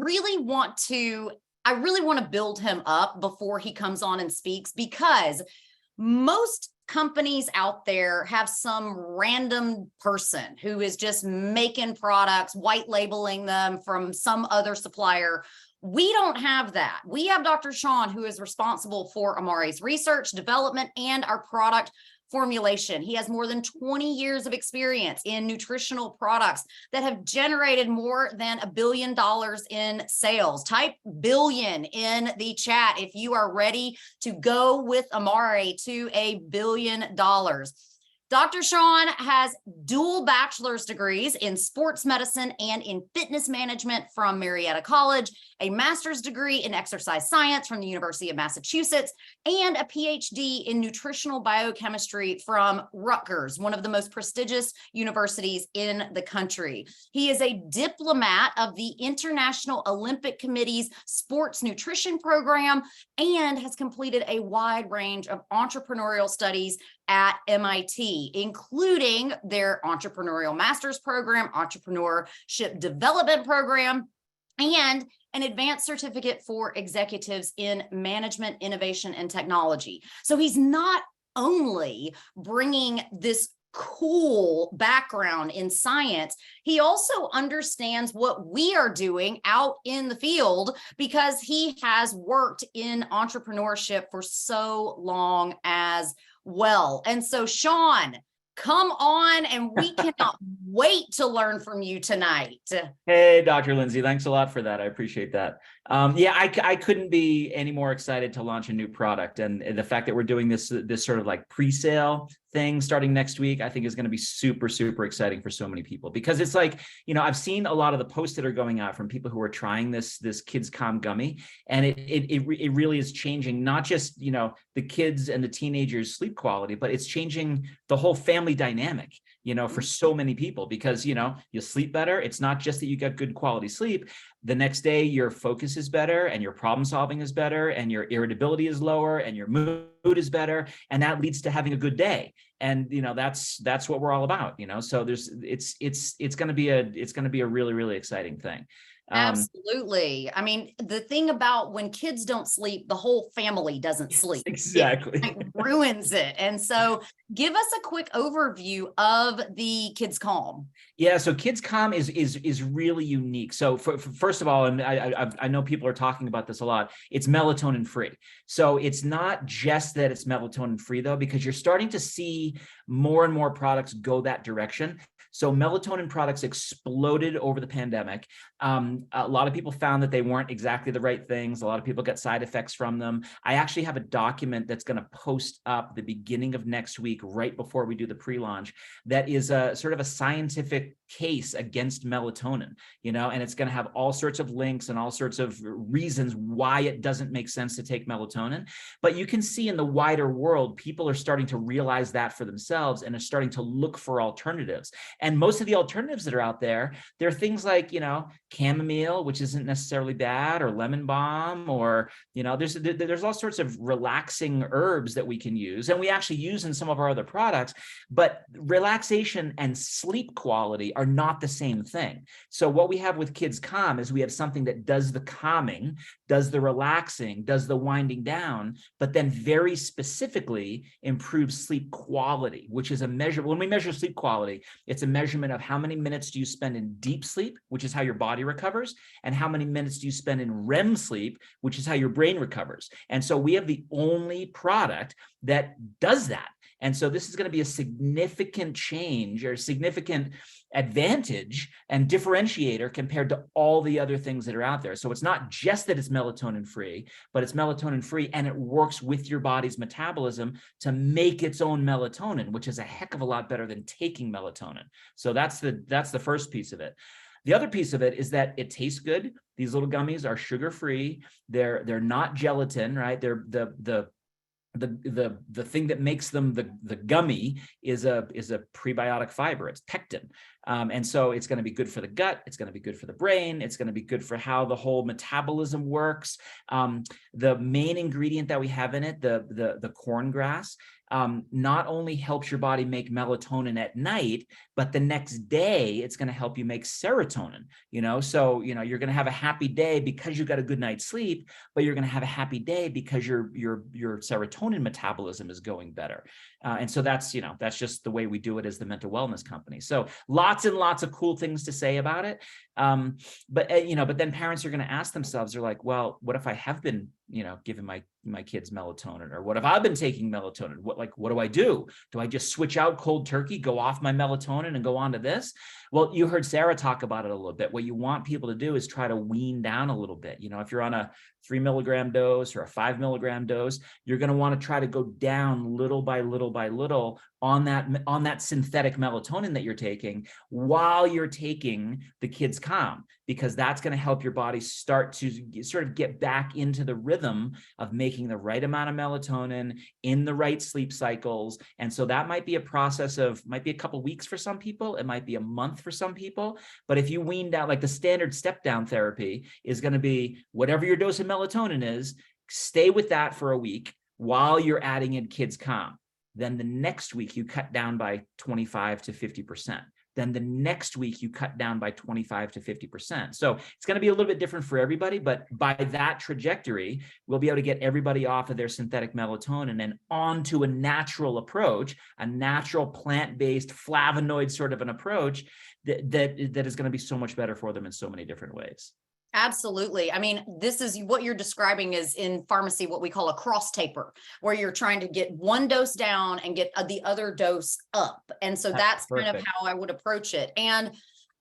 I really want to build him up before he comes on and speaks, because most companies out there have some random person who is just making products, white labeling them from some other supplier. We don't have that. We have Dr. Shawn, who is responsible for Amare's research, development, and our product formulation. He has more than 20 years of experience in nutritional products that have generated more than $1 billion in sales. Type billion in the chat if you are ready to go with Amare to $1 billion. Dr. Shawn has dual bachelor's degrees in sports medicine and in fitness management from Marietta College, a master's degree in exercise science from the University of Massachusetts, and a PhD in nutritional biochemistry from Rutgers, one of the most prestigious universities in the country. He is a diplomat of the International Olympic Committee's sports nutrition program and has completed a wide range of entrepreneurial studies at MIT, including their entrepreneurial master's program, entrepreneurship development program, and an advanced certificate for executives in management, innovation, and technology. So he's not only bringing this cool background in science, he also understands what we are doing out in the field because he has worked in entrepreneurship for so long as well. And so, Shawn, come on, and we cannot wait to learn from you tonight. Hey, Dr. Lindsay, thanks a lot for that. I appreciate that. I couldn't be any more excited to launch a new product. And the fact that we're doing this sort of like pre-sale thing starting next week, I think is going to be super, super exciting for so many people, because it's like, I've seen a lot of the posts that are going out from people who are trying this Kids Calm gummy, and it really is changing not just, the kids and the teenagers' sleep quality, but it's changing the whole family dynamic, for so many people, because, you sleep better. It's not just that you get good quality sleep. The next day, your focus is better and your problem solving is better and your irritability is lower and your mood is better. And that leads to having a good day. And, that's what we're all about, so it's going to be a really, really exciting thing. Absolutely. I mean, the thing about when kids don't sleep, the whole family doesn't sleep. Exactly. It ruins it. And so give us a quick overview of the Kids Calm. Yeah, so Kids Calm is really unique. So first of all, and I know people are talking about this a lot, it's melatonin free. So it's not just that it's melatonin free though, because you're starting to see more and more products go that direction. So melatonin products exploded over the pandemic. A lot of people found that they weren't exactly the right things. A lot of people got side effects from them. I actually have a document that's going to post up the beginning of next week, right before we do the pre-launch, that is a sort of a scientific case against melatonin, and it's going to have all sorts of links and all sorts of reasons why it doesn't make sense to take melatonin. But you can see in the wider world, people are starting to realize that for themselves and are starting to look for alternatives. And most of the alternatives that are out there, they're things like, chamomile, which isn't necessarily bad, or lemon balm, or, there's all sorts of relaxing herbs that we can use. And we actually use in some of our other products, but relaxation and sleep quality are not the same thing. So what we have with Kids Calm is we have something that does the calming, does the relaxing, does the winding down, but then very specifically improves sleep quality, which is a measure. When we measure sleep quality, it's a measurement of how many minutes do you spend in deep sleep, which is how your body recovers, and how many minutes do you spend in REM sleep, which is how your brain recovers. And so we have the only product that does that. And so this is going to be a significant change or significant advantage and differentiator compared to all the other things that are out there. So it's not just that it's melatonin free, but it's melatonin free and it works with your body's metabolism to make its own melatonin, which is a heck of a lot better than taking melatonin. So that's the first piece of it. The other piece of it is that it tastes good. These little gummies are sugar-free. They're not gelatin, right? They're the thing that makes them the gummy is a prebiotic fiber. It's pectin. And so it's going to be good for the gut. It's going to be good for the brain. It's going to be good for how the whole metabolism works. The main ingredient that we have in it, the corn grass, not only helps your body make melatonin at night, but the next day it's going to help you make serotonin, so, you're going to have a happy day because you got a good night's sleep, but you're going to have a happy day because your serotonin metabolism is going better. And so that's just the way we do it as the mental wellness company. So lots and lots of cool things to say about it. But then parents are going to ask themselves, they're like, well, what if I have been, giving my kids melatonin, or what if I've been taking melatonin? What do I do? Do I just switch out cold turkey, go off my melatonin and go on to this? Well, you heard Sarah talk about it a little bit. What you want people to do is try to wean down a little bit. If you're on a 3 milligram dose or a 5 milligram dose, you're going to want to try to go down little by little by little on that synthetic melatonin that you're taking while you're taking the kids calm, because that's going to help your body start to sort of get back into the rhythm of making the right amount of melatonin in the right sleep cycles. And so that might be a process might be a couple of weeks for some people. It might be a month for some people. But if you wean down, like the standard step down therapy is going to be whatever your dose of melatonin is, stay with that for a week while you're adding in kids calm. Then the next week you cut down by 25 to 50%. Then the next week you cut down by 25 to 50%. So it's going to be a little bit different for everybody, but by that trajectory, we'll be able to get everybody off of their synthetic melatonin and onto a natural approach, a natural plant-based flavonoid sort of an approach that is going to be so much better for them in so many different ways. Absolutely. I mean, this is what you're describing is in pharmacy, what we call a cross taper, where you're trying to get one dose down and get the other dose up. And so that's kind of how I would approach it. And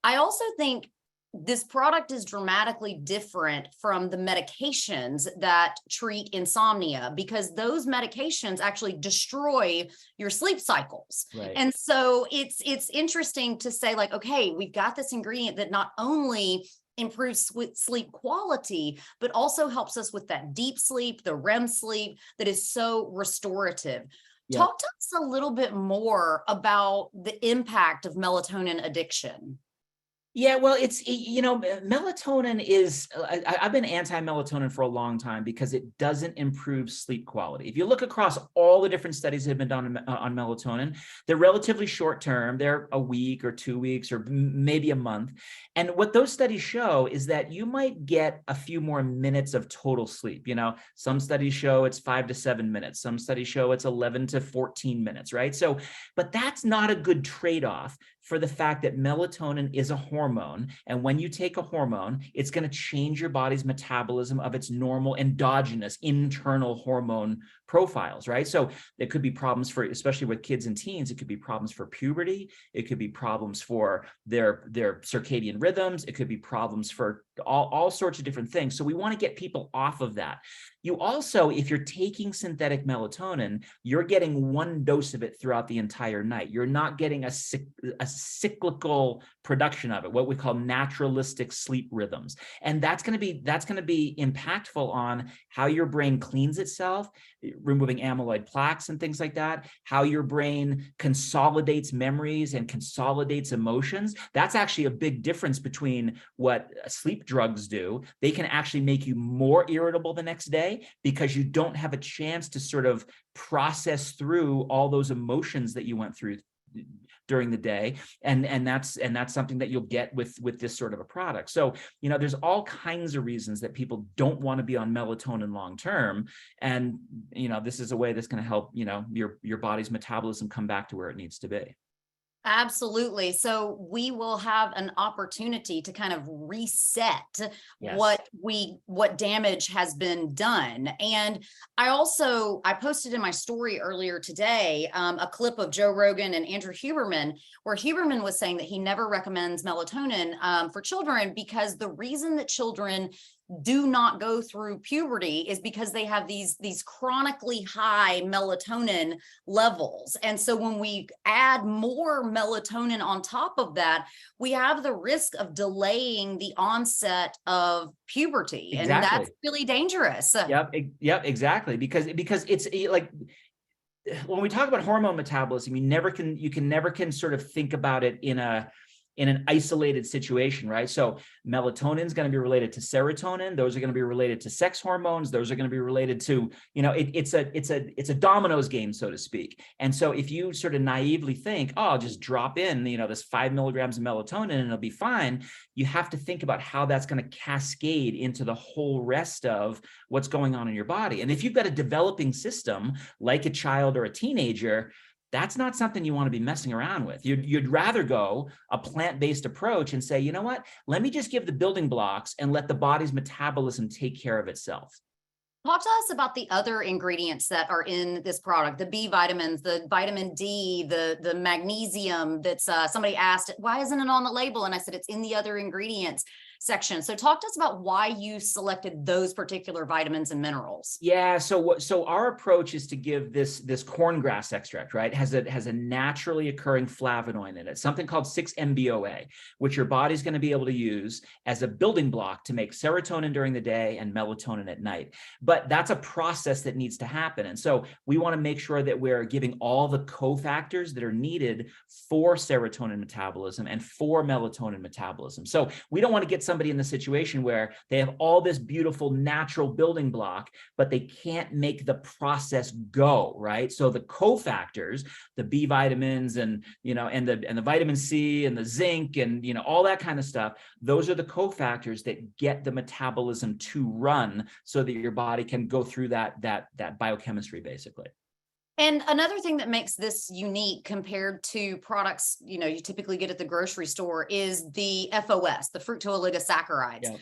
I also think this product is dramatically different from the medications that treat insomnia, because those medications actually destroy your sleep cycles. Right. And so it's interesting to say, like, okay, we've got this ingredient that not only improves sleep quality, but also helps us with that deep sleep, the REM sleep that is so restorative. Yeah. Talk to us a little bit more about the impact of melatonin addiction. Yeah, well, melatonin is, I've been anti-melatonin for a long time because it doesn't improve sleep quality. If you look across all the different studies that have been done on melatonin, they're relatively short term. They're a week or 2 weeks or maybe a month. And what those studies show is that you might get a few more minutes of total sleep. Some studies show it's 5 to 7 minutes. Some studies show it's 11 to 14 minutes, right? So, but that's not a good trade-off for the fact that melatonin is a hormone. And when you take a hormone, it's going to change your body's metabolism of its normal endogenous internal hormone profiles, right? So there could be problems for, especially with kids and teens, it could be problems for puberty. It could be problems for their circadian rhythms. It could be problems for all sorts of different things. So we want to get people off of that. You also, if you're taking synthetic melatonin, you're getting one dose of it throughout the entire night. You're not getting a cyclical production of it, what we call naturalistic sleep rhythms. And that's going to be impactful on how your brain cleans itself, removing amyloid plaques and things like that, how your brain consolidates memories and consolidates emotions. That's actually a big difference between what sleep drugs do. They can actually make you more irritable the next day because you don't have a chance to sort of process through all those emotions that you went through during the day. And that's something that you'll get with this sort of a product. So, there's all kinds of reasons that people don't want to be on melatonin long term. And, this is a way that's going to help, your body's metabolism come back to where it needs to be. Absolutely. So we will have an opportunity to kind of reset Yes. what damage has been done. And I posted in my story earlier today, a clip of Joe Rogan and Andrew Huberman, where Huberman was saying that he never recommends melatonin for children because the reason that children do not go through puberty is because they have these chronically high melatonin levels. And so when we add more melatonin on top of that, we have the risk of delaying the onset of puberty. Exactly. And that's really dangerous. Yep, exactly. Because it's like, when we talk about hormone metabolism, you can never sort of think about it in in an isolated situation, right? So melatonin is going to be related to serotonin. Those are going to be related to sex hormones. Those are going to be related to, it's a dominoes game, so to speak. And so if you sort of naively think, oh, I'll just drop in, this 5 milligrams of melatonin and it'll be fine, you have to think about how that's going to cascade into the whole rest of what's going on in your body. And if you've got a developing system like a child or a teenager, that's not something you want to be messing around with. You'd rather go a plant-based approach and say, you know what, let me just give the building blocks and let the body's metabolism take care of itself. Talk to us about the other ingredients that are in this product, the B vitamins, the vitamin D, the magnesium. That's somebody asked, why isn't it on the label? And I said, it's in the other ingredients section. So talk to us about why you selected those particular vitamins and minerals. Yeah. So our approach is to give this corn grass extract, right? Has a naturally occurring flavonoid in it, something called 6-MBOA, which your body's going to be able to use as a building block to make serotonin during the day and melatonin at night. But that's a process that needs to happen. And so we want to make sure that we're giving all the cofactors that are needed for serotonin metabolism and for melatonin metabolism. So we don't want to get somebody in the situation where they have all this beautiful natural building block, but they can't make the process go, right? So the cofactors, the B vitamins and the vitamin C and the zinc and all that kind of stuff, those are the cofactors that get the metabolism to run so that your body can go through that biochemistry basically. And another thing that makes this unique compared to products, you typically get at the grocery store is the FOS, the fructooligosaccharides. Yeah.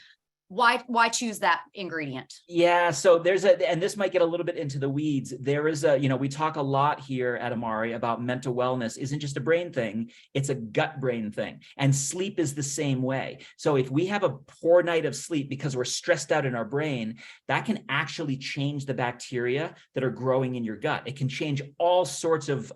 Why choose that ingredient? Yeah, so and this might get a little bit into the weeds. There is we talk a lot here at Amare about mental wellness isn't just a brain thing, it's a gut brain thing. And sleep is the same way. So if we have a poor night of sleep because we're stressed out in our brain, that can actually change the bacteria that are growing in your gut. It can change all sorts of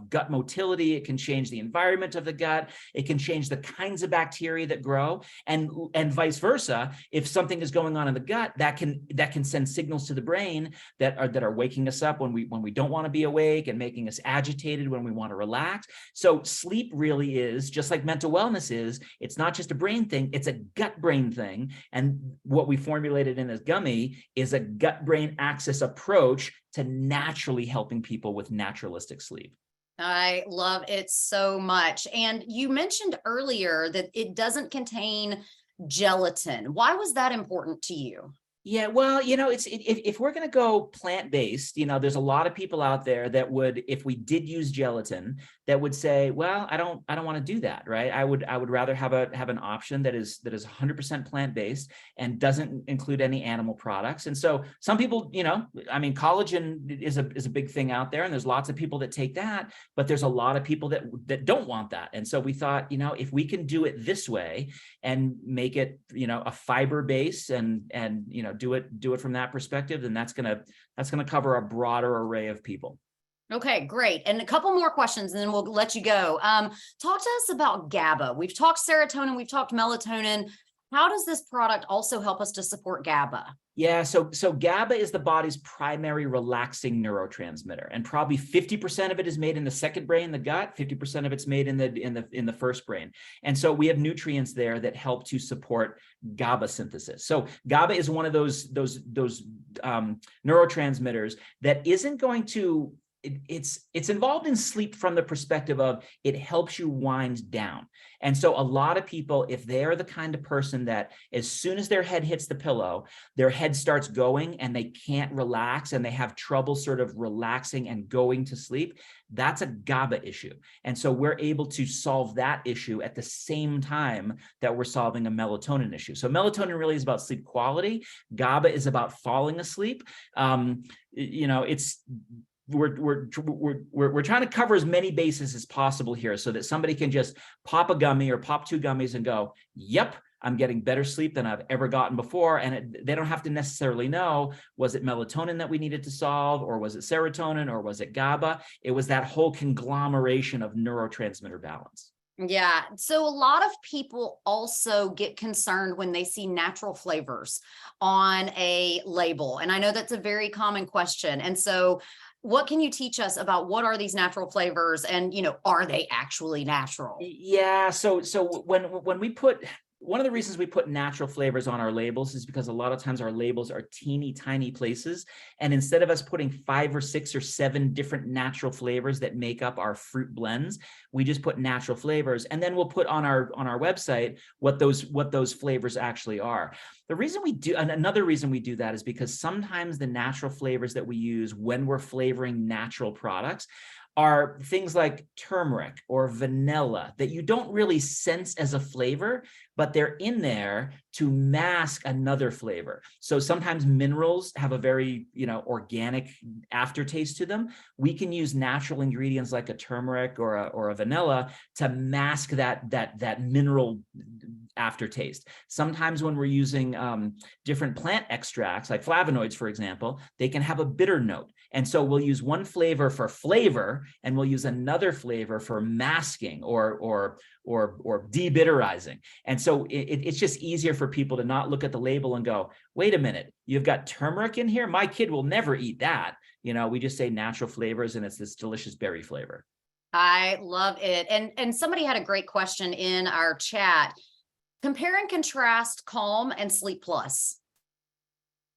gut motility. It can change the environment of the gut. It can change the kinds of bacteria that grow, and vice versa. If something is going on in the gut, that can send signals to the brain that are waking us up when we don't want to be awake and making us agitated when we want to relax. So sleep really is just like mental wellness is. It's not just a brain thing; it's a gut brain thing. And what we formulated in this gummy is a gut brain axis approach to naturally helping people with naturalistic sleep. I love it so much. And you mentioned earlier that it doesn't contain gelatin. Why was that important to you? Yeah, well, if we're going to go plant-based, there's a lot of people out there that would, if we did use gelatin, that would say, well, I don't want to do that, right? I would rather have an option that is 100% plant-based and doesn't include any animal products. And so some people, collagen is a big thing out there, and there's lots of people that take that, but there's a lot of people that don't want that. And so we thought, if we can do it this way and make it, a fiber base and do it from that perspective, then that's gonna cover a broader array of people. Okay, great. And a couple more questions and then we'll let you go. Talk to us about GABA. We've talked serotonin, we've talked melatonin. How does this product also help us to support GABA? Yeah, so GABA is the body's primary relaxing neurotransmitter, and probably 50% of it is made in the second brain, the gut. 50% of it's made in the first brain, and so we have nutrients there that help to support GABA synthesis. So GABA is one of those neurotransmitters that isn't going to. It's involved in sleep from the perspective of it helps you wind down. And so a lot of people, if they're the kind of person that as soon as their head hits the pillow, their head starts going and they can't relax and they have trouble sort of relaxing and going to sleep, that's a GABA issue. And so we're able to solve that issue at the same time that we're solving a melatonin issue. So melatonin really is about sleep quality. GABA is about falling asleep. We're trying to cover as many bases as possible here so that somebody can just pop a gummy or pop 2 gummies and go, yep, I'm getting better sleep than I've ever gotten before. And they don't have to necessarily know, was it melatonin that we needed to solve, or was it serotonin, or was it GABA? It was that whole conglomeration of neurotransmitter balance. Yeah. So a lot of people also get concerned when they see natural flavors on a label. And I know that's a very common question. And so what can you teach us about what are these natural flavors and, are they actually natural? Yeah. So when we put, one of the reasons we put natural flavors on our labels is because a lot of times our labels are teeny tiny places. And instead of us putting 5 or 6 or 7 different natural flavors that make up our fruit blends, we just put natural flavors. And then we'll put on our website what those flavors actually are. The reason we do, and another reason we do that is because sometimes the natural flavors that we use when we're flavoring natural products are things like turmeric or vanilla that you don't really sense as a flavor, but they're in there to mask another flavor. So sometimes minerals have a very, organic aftertaste to them. We can use natural ingredients like a turmeric or a vanilla to mask that mineral aftertaste. Sometimes when we're using different plant extracts, like flavonoids, for example, they can have a bitter note. And so we'll use one flavor for flavor, and we'll use another flavor for masking or debitterizing. And so it's just easier for people to not look at the label and go, wait a minute, you've got turmeric in here? My kid will never eat that. We just say natural flavors, and it's this delicious berry flavor. I love it. And somebody had a great question in our chat. Compare and contrast Calm and Sleep Plus.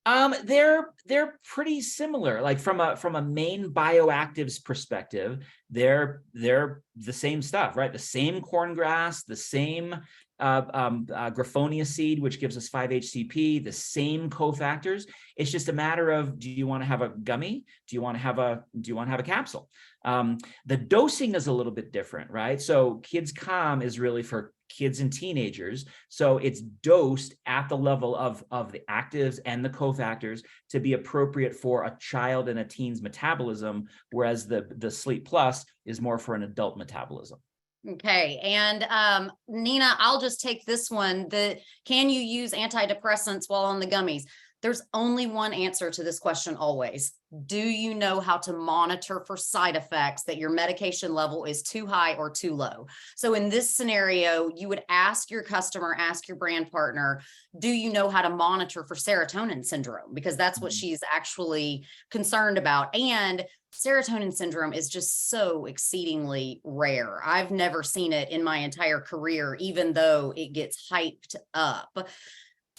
They're pretty similar. Like from a main bioactives perspective, they're the same stuff, right? The same corn grass, the same graphonia seed, which gives us 5-HTP, the same cofactors. It's just a matter of, do you want to have a gummy? Do you want to have a capsule? The dosing is a little bit different, right? So Kids Calm is really for kids and teenagers. So it's dosed at the level of the actives and the cofactors to be appropriate for a child and a teen's metabolism, whereas the Sleep Plus is more for an adult metabolism. Okay. And Nina, I'll just take this one. Can you use antidepressants while on the gummies? There's only one answer to this question always. Do you know how to monitor for side effects, that your medication level is too high or too low? So in this scenario, you would ask your customer, ask your brand partner, do you know how to monitor for serotonin syndrome? Because that's what she's actually concerned about. And serotonin syndrome is just so exceedingly rare. I've never seen it in my entire career, even though it gets hyped up.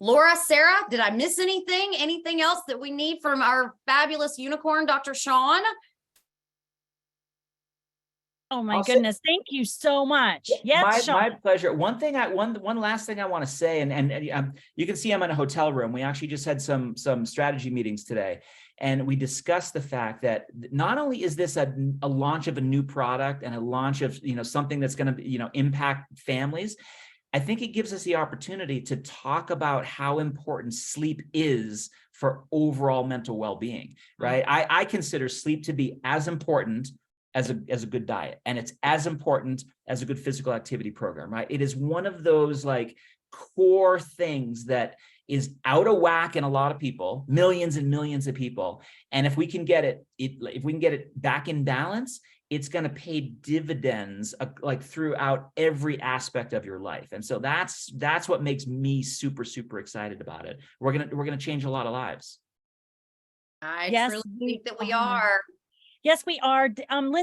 Laura, Sarah, did I miss anything? Anything else that we need from our fabulous unicorn, Dr. Shawn? Oh my goodness. Thank you so much. Yes, my pleasure. One last thing I want to say, and you can see I'm in a hotel room. We actually just had some strategy meetings today, and we discussed the fact that not only is this a launch of a new product and a launch of, something that's going to, impact families, I think it gives us the opportunity to talk about how important sleep is for overall mental well-being, right? I consider sleep to be as important as a good diet, and it's as important as a good physical activity program, right? It is one of those like core things that is out of whack in a lot of people, millions and millions of people. And if we can get it back in balance, it's going to pay dividends like throughout every aspect of your life. And so that's what makes me super, super excited about it. We're going to change a lot of lives. I truly think that we are. Yes, we are. Lindsay,